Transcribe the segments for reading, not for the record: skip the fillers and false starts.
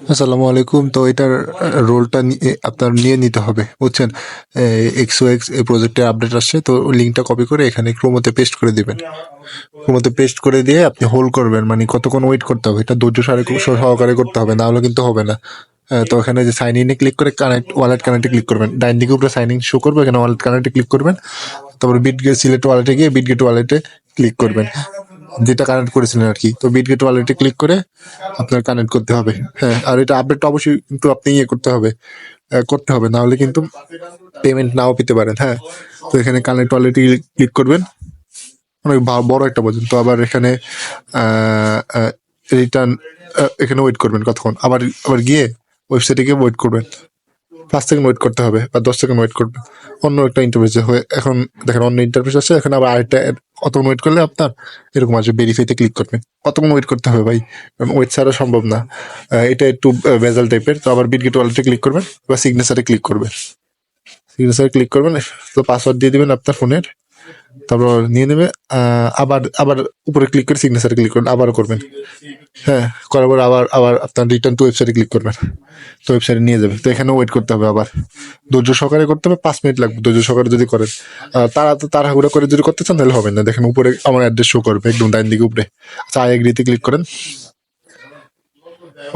আসসালামু আলাইকুম। তো এটার রোলটা আপনার নিয়ে নিতে হবে, বুঝছেন? XOX এই প্রজেক্টের আপডেট আসছে, তো লিঙ্কটা কপি করে এখানে ক্রোমোতে পেস্ট করে দিবেন। ক্রোমোতে পেস্ট করে দিয়ে আপনি হোল্ড করবেন, মানে কতক্ষণ ওয়েট করতে হবে এটা ধৈর্য সহকারে করতে হবে, না হলে কিন্তু হবে না। তো এখানে যে সাইন ইনে ক্লিক করে কানেক্ট ওয়ালেট কানেক্টে ক্লিক করবেন, ডাইন দিকে উপরে সাইন ইন শো করবে, এখানে ওয়ালেট কানেক্টে ক্লিক করবেন। তারপর বিটগেট সিলেক্ট ওয়ালেটে গিয়ে বিটগেট ওয়ালেটে ক্লিক করবেন, যেটা কানেক্ট করেছিলেন আর কি। তো বিটগেট ওয়ালেটে ক্লিক করে আপনার কানেক্ট করতে হবে। হ্যাঁ, আর এটা আপডেটটা অবশ্যই কিন্তু আপনি করতে হবে, না হলে কিন্তু পেমেন্ট নাও পেতে পারেন। হ্যাঁ, তো এখানে কানেক্ট ওয়ালেটে ক্লিক করবেন, অনেক বড় একটা বোঝেন। তো আবার এখানে রিটার্ন, এখানে ওয়েট করবেন কতক্ষণ, আবার আবার গিয়ে ওয়েবসাইটে গিয়ে ওয়েট করবেন। 5 সেকেন্ড ওয়েট করতে হবে বা 10 সেকেন্ড ওয়েট করবেন। অন্য একটা ইন্টারফেস হয়ে এখন দেখেন অন্য ইন্টারফেস আছে, এখন আবার আরেকটা কতক্ষণ ওয়েট করলে আপনার এরকম আছে, ভেরিফাইতে ক্লিক করবেন। কতক্ষণ ওয়েট করতে হবে ভাই, কারণ ওয়েট ছাড়া সম্ভব না। এটা একটু ভেজাল টাইপের। তো আবার বিটগেট ওয়ালেটে ক্লিক করবেন বা সিগনেচারে ক্লিক করবেন। সিগনেচারে ক্লিক করবেন, তো পাসওয়ার্ড দিয়ে দিবেন আপনার ফোনের, তারপর নিয়ে নেবে। আবার আবার উপরে ক্লিক করে সিগনেচারে ক্লিক করবেন, আবারও করবেন। হ্যাঁ, করার পর আবার আবার আপনার রিটার্ন টু ওয়েবসাইটে ক্লিক করবেন, তো ওয়েবসাইটে নিয়ে যাবে। তো এখানেও ওয়েট করতে হবে, আবার ধৈর্য সহকারে করতে হবে। 5 মিনিট লাগবে ধৈর্য সহকারে যদি করেন। তাড়াহুড়া করে যদি করতে চান তাহলে হবে না। দেখেন উপরে আমার অ্যাড্রেস শো করবে একদম ডাইন দিকে উপরে। আচ্ছা, আই এগ্রিতে ক্লিক করেন।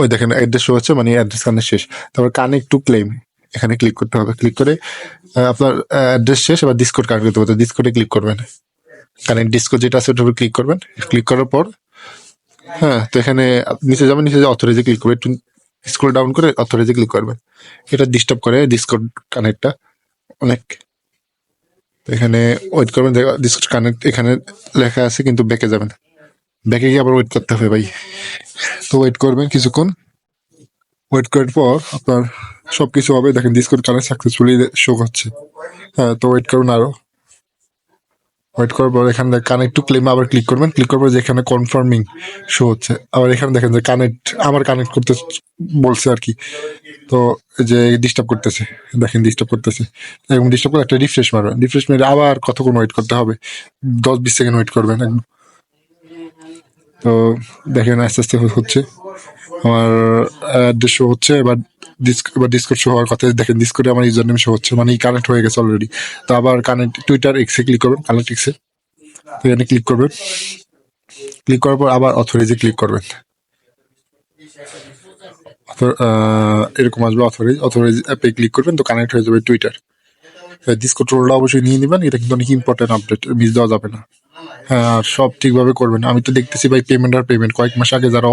ওই দেখেন অ্যাড্রেস শো হচ্ছে, মানে অ্যাড্রেস কানেক্ট শেষ। তারপর কানেক্ট টু ক্লেম এখানে ক্লিক করতে হবে। ক্লিক করে আপনার অ্যাড্রেস শেষ, এবার ডিসকোড কানেক্ট করতে হবে। ডিসকোডে ক্লিক করবেন, কানেক্ট ডিসকোড যেটা আছে ওটার উপর ক্লিক করবেন। ক্লিক করার পর হ্যাঁ, তো এখানে নিচে যাবেন, নিচে যে অথরাইজে ক্লিক করবেন, একটু স্ক্রল ডাউন করে অথরাইজে ক্লিক করবেন। এটা ডিস্টার্ব করে ডিসকোড কানেক্টটা অনেক। এখানে ওয়েট করবেন, ডিসকোড কানেক্ট এখানে লেখা আছে, কিন্তু ব্যাকে যাবেন। ব্যাকে গিয়ে আবার ওয়েট করতে হবে ভাই। তো ওয়েট করবেন কিছুক্ষণ। ওয়েট করার পর আপনার সবকিছু হবে। দেখেন ডিসকোড কানেক্ট সাকসেসফুলি শো হচ্ছে। হ্যাঁ, তো ওয়েট করুন আরো। ওয়েট করার পর এখানে কানেক্ট টু ক্লেম আবার ক্লিক করবেন। ক্লিক করার পর যেখানে কনফার্মিং শো হচ্ছে, আবার এখানে দেখেন যে আমার কানেক্ট করতে বলছে আর কি। তো যে ডিস্টার্ব করতেছে, দেখেন ডিস্টার্ব করতেছে, এবং ডিস্টার্ব করে একটা রিফ্রেশ মারবেন। রিফ্রেশ মেরে আবার কতক্ষণ ওয়েট করতে হবে, 10-20 সেকেন্ড ওয়েট করবেন। তো দেখেন আস্তে আস্তে হচ্ছে। আমার অ্যাড্রেস শো হচ্ছে। এবার ডিসকর্ড শো হওয়ার কথা। দেখেন ডিসকর্ডে আমার ইউজার নেম শো হচ্ছে, মানে কানেক্ট হয়ে গেছে অলরেডি। তো আবার কানেক্ট টুইটার এক্সে ক্লিক করবেন, কানেক্ট এক্সে। তো এখানে ক্লিক করবেন। ক্লিক করার পর আবার অথরাইজে ক্লিক করবেন। এরকম আসবে অথরাইজ অ্যাপে ক্লিক করবেন, তো কানেক্ট হয়ে যাবে টুইটার। ডিসকর্ড রোলটা অবশ্যই নিয়ে নেবেন, এটা কিন্তু অনেক ইম্পর্টেন্ট আপডেট, মিস দেওয়া যাবে না। হ্যাঁ, আর সব ঠিকভাবে করবেন। আমি তো দেখতেছি ভাই পেমেন্ট কয়েক মাস আগে যারা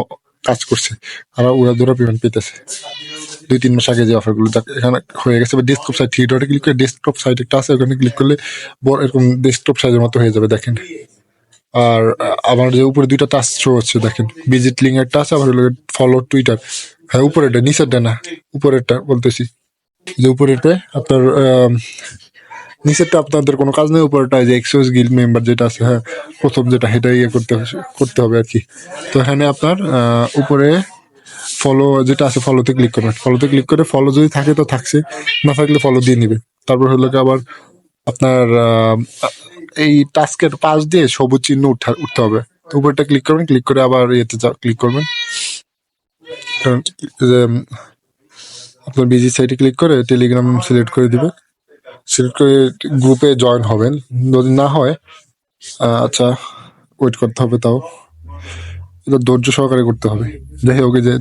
কাজ করছে তারা উড়াধুরা পেমেন্ট পেতেছে। 2-3 মাস আগে যে অফারগুলো এখানে হয়ে গেছে। ডেস্কটপ সাইট থ্রি ডটে ক্লিক করে ডেস্কটপ সাইট একটা আছে, ওখানে ক্লিক করলে বড় এরকম ডেস্কটপ সাইজের মতো হয়ে যাবে, দেখেন। আর আমার যে উপরে দুইটা টাচ শো হচ্ছে, দেখেন ভিজিট লিঙ্ক একটা আছে, আবার হলো ফলো টুইটার। হ্যাঁ, উপরেরটা, নিচেরটা না, উপরেরটা বলতেছি। যে উপরেরটা আপনার নিচেরটা আপনাদের কোনো কাজ নেই, উপরেটা যে এক্সোস গিল্ড মেম্বার যেটা আছে, হ্যাঁ প্রথম যেটা, সেটা ইয়ে করতে হবে আর কি। তো এখানে আপনার উপরে ফলো যেটা আছে, ফলোতে ক্লিক করবেন। ফলোতে ক্লিক করে ফলো যদি থাকে তো থাকছে, না থাকলে ফলো দিয়ে নিবে। তারপর হলো আবার আপনার এই টাস্কের পাশ দিয়ে সবুজ চিহ্ন উঠতে হবে। তো উপরটা ক্লিক করবেন, ক্লিক করে আবার ইয়েতে ক্লিক করবেন। আপনার বিজি সাইটে ক্লিক করে টেলিগ্রাম সিলেক্ট করে দিবে। সিলেক্ট করে গ্রুপে জয়েন হবেন। যদি না হয় আচ্ছা ওয়েট করতে হবে, তাও এটা ধৈর্য সহকারে করতে হবে। যাই হোক, যে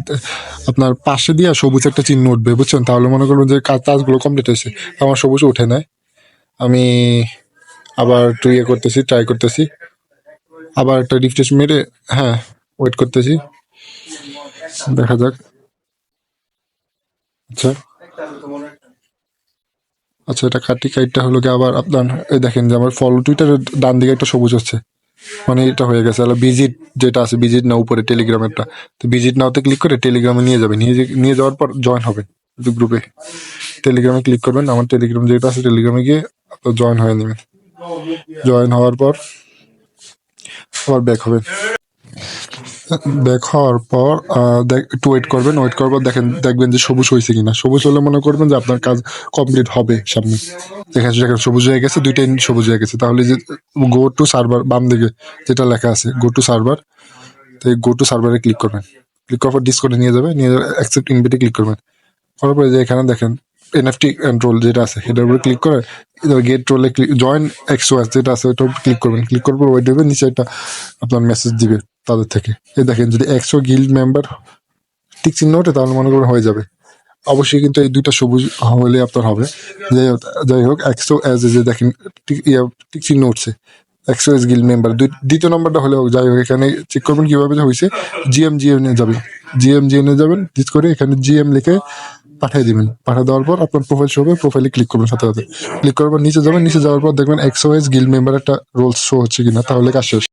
আপনার পাশে দিয়ে সবুজ একটা চিহ্ন উঠবে, বুঝছেন? তাহলে মনে করবেন যে কাজগুলো কমপ্লিট হয়েছে। আমার সবুজ উঠে নেয়। আমি আবার একটু ইয়ে করতেছি, ট্রাই করতেছি, আবার একটা রিফ্রেশ মেরে হ্যাঁ ওয়েট করতেছি, দেখা যাক। আচ্ছা আচ্ছা, এটা কাইটটা হলো কি আবার আপনার দেখেন যে আমার ফলো টুইটারের ডান দিকে একটা সবুজ হচ্ছে, মানে এটা হয়ে গেছে। ভিজিট যেটা আছে, ভিজিট না উপরে টেলিগ্রামেরটা, তো ভিজিট নাওতে ক্লিক করে টেলিগ্রামে নিয়ে যাবে। নিয়ে যাওয়ার পর জয়েন হবে গ্রুপে। টেলিগ্রামে ক্লিক করবেন, আমার টেলিগ্রাম যেটা আছে টেলিগ্রামে গিয়ে জয়েন হয়ে নেবেন। জয়েন হওয়ার পর আবার ব্যাক হবেন। ব্যাক হওয়ার পর একটু ওয়েট করবেন। ওয়েট করার পর দেখবেন যে সবুজ হয়েছে কিনা। সবুজ হলে মনে করবেন যে আপনার কাজ কমপ্লিট হবে সামনে। দেখেন সবুজ হয়ে গেছে, দুইটাই সবুজ হয়ে গেছে। তাহলে যে গো টু সার্ভার বাম দিকে যেটা লেখা আছে গো টু সার্ভার, তো এই গো টু সার্ভারে ক্লিক করবেন। ক্লিক করার পর ডিসকর্ডে নিয়ে যাবে, নিয়ে অ্যাকসেপ্ট ইনভিটে ক্লিক করবেন। করার পরে যে এখানে দেখেন এনএফটি এন্ড রোল যেটা আছে সেটার উপরে ক্লিক করে গেট রোলে জয়েন এক্সওএস যেটা আছে ওইটার উপর ক্লিক করবেন। ক্লিক করার পর ওই দেবে, নিচে একটা আপনার মেসেজ দিবে তাদের থেকে। এই দেখেন যদি 100 গিল্ড মেম্বার টিক চিহ্ন ওঠে তাহলে মনে করেন হয়ে যাবে। অবশ্যই কিন্তু এই দুইটা সবুজ হলে আপনার হবে। যাই হোক 100 এজ যে দেখেন টিক চিহ্ন উঠছে, 100 এজ গিল্ড মেম্বার। দ্বিতীয় নম্বরটা হলেও যাই হোক, এখানে চেক করবেন কিভাবে যে হয়েছে। জিএম এ যাবেন, জিএম এ যাবেন, ক্লিক করে এখানে জিএম লিখে পাঠিয়ে দিবেন। পাঠিয়ে দেওয়ার পর আপনার প্রোফাইল শো হবে, প্রোফাইলে ক্লিক করবেন সাথে সাথে। ক্লিক করার পর নিচে যাবেন, নিচে যাওয়ার পর দেখবেন 100 এজ গিল্ড মেম্বার একটা রোলস শো হচ্ছে কিনা, তাহলে কাজ শেষ।